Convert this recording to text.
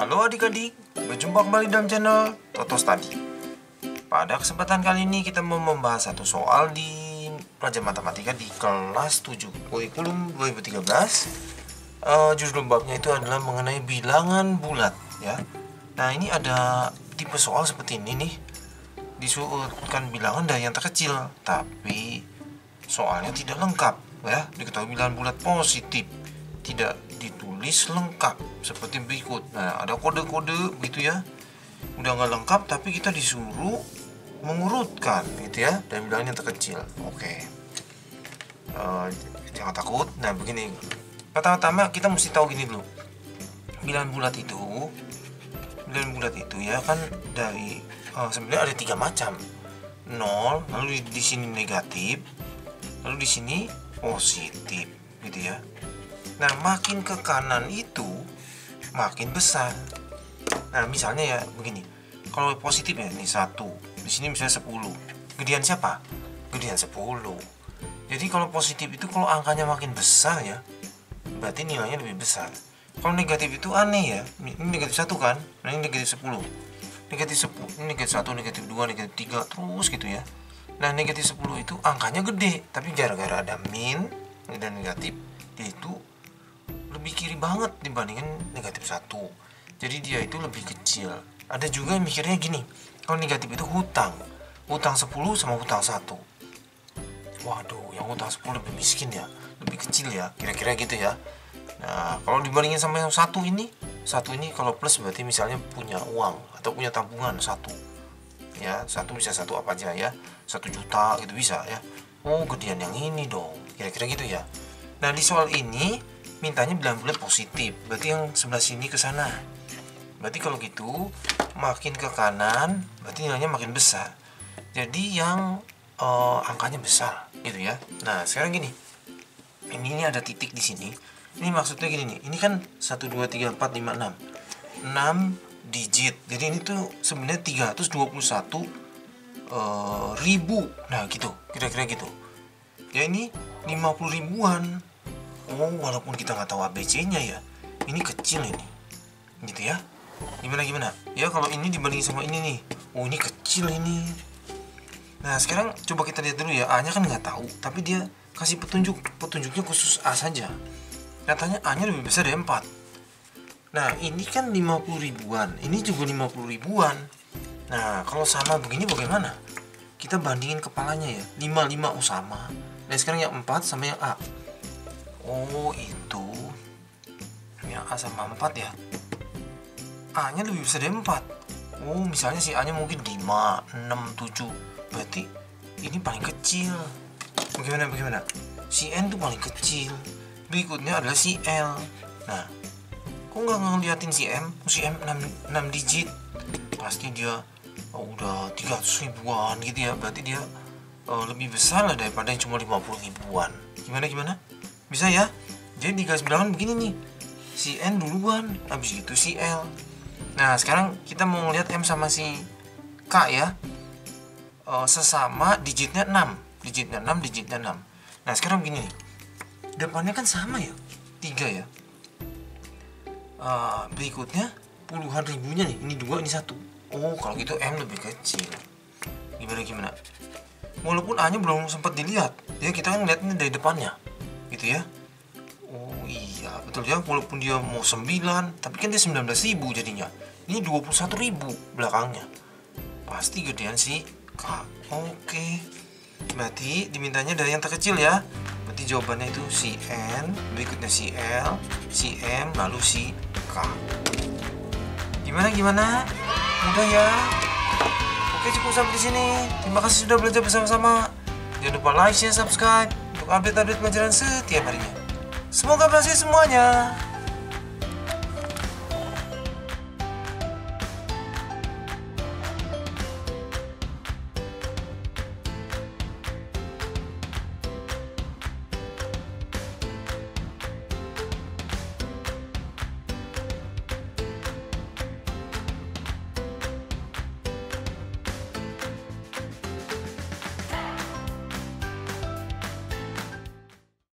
Halo adik-adik, berjumpa kembali dalam channel Toto Study. Pada kesempatan kali ini kita mau membahas satu soal di pelajaran matematika di kelas 7 kurikulum 2013. Judul babnya itu adalah mengenai bilangan bulat ya. Nah ini ada tipe soal seperti ini nih. Disebutkan bilangan dari yang terkecil, tapi soalnya tidak lengkap ya. Diketahui bilangan bulat positif tidak ditulis lengkap seperti berikut. Nah ada kode-kode begitu ya, udah nggak lengkap tapi kita disuruh mengurutkan gitu ya, dan bilangan yang terkecil. Oke. Jangan takut. Nah begini, pertama-tama kita mesti tahu gini dulu. Bilangan bulat itu ya kan dari sebenarnya ada 3 macam. 0, lalu di sini negatif, lalu di sini positif gitu ya. Nah, makin ke kanan itu makin besar. Nah, misalnya ya begini. Kalau positif ya, ini 1. Di sini misalnya 10. Gedean siapa? Gedean 10. Jadi kalau positif itu kalau angkanya makin besar ya, berarti nilainya lebih besar. Kalau negatif itu aneh ya. Ini negatif 1 kan? Nah, ini negatif 10. Negatif 10, ini negatif 1, negatif 2, negatif 3, terus gitu ya. Nah, negatif 10 itu angkanya gede, tapi gara-gara ada min dan negatif, dia itu lebih kiri banget dibandingkan negatif 1. Jadi dia itu lebih kecil. Ada juga yang mikirnya gini, kalau negatif itu hutang 10 sama hutang 1. Waduh, yang hutang 10 lebih miskin ya, lebih kecil ya, kira-kira gitu ya. Nah kalau dibandingin sama yang satu ini kalau plus berarti misalnya punya uang atau punya tabungan 1 ya, 1 bisa 1 apa aja ya, 1 juta gitu bisa ya. Oh gedean yang ini dong, kira-kira gitu ya. Nah di soal ini mintanya bilangan bulat positif, berarti yang sebelah sini ke sana. Berarti kalau gitu makin ke kanan berarti nilainya makin besar. Jadi yang angkanya besar gitu ya. Nah sekarang gini, ini ada titik di sini. Ini maksudnya gini nih, ini kan 1 2 3 4 5 6 digit. Jadi ini tuh sebenarnya 321 ribu. Nah gitu, kira-kira gitu ya. Ini 50 ribuan. Oh, walaupun kita nggak tahu ABC-nya ya, ini kecil ini, gitu ya. Gimana? Ya kalau ini dibandingin sama ini nih, oh ini kecil ini. Nah sekarang coba kita lihat dulu ya, A-nya kan nggak tahu, tapi dia kasih petunjuknya khusus A saja. Katanya A-nya lebih besar dari 4. Nah ini kan 50 ribuan, ini juga 50 ribuan. Nah kalau sama begini bagaimana? Kita bandingin kepalanya ya, 5 oh sama. Nah sekarang yang 4 sama yang A. Oh itu yang A sama 4 ya, A nya lebih besar dari 4. Oh misalnya si A nya mungkin 5, 6, 7. Berarti ini paling kecil. Bagaimana? Si N tuh paling kecil. Berikutnya adalah si L. Nah kok nggak ngeliatin si M? Si M 6 digit. Pasti dia udah 300 ribuan gitu ya. Berarti dia lebih besar lah daripada yang cuma 50 ribuan. Gimana? Bisa ya? Jadi di garis bilangan begini nih, si N duluan, habis itu si L. Nah sekarang kita mau ngeliat M sama si K ya. Sesama digitnya 6. Nah sekarang begini nih, depannya kan sama ya, 3 ya. Berikutnya puluhan ribunya nih, ini 2, ini 1. Oh kalau gitu M lebih kecil. Gimana? Walaupun A nya belum sempat dilihat ya, kita kan ngeliatnya dari depannya gitu ya. Oh iya betul ya, walaupun dia mau 9 tapi kan dia 19.000 jadinya. Ini 21.000 belakangnya, pasti gedean si K. Oke, berarti dimintanya dari yang terkecil ya. Berarti jawabannya itu si N, berikutnya si L, si M, lalu si K. Gimana? Mudah ya. Oke, cukup sampai di sini. Terima kasih sudah belajar bersama-sama. Jangan lupa like, share, subscribe untuk update-update pelajaran setiap harinya. Semoga berhasil semuanya.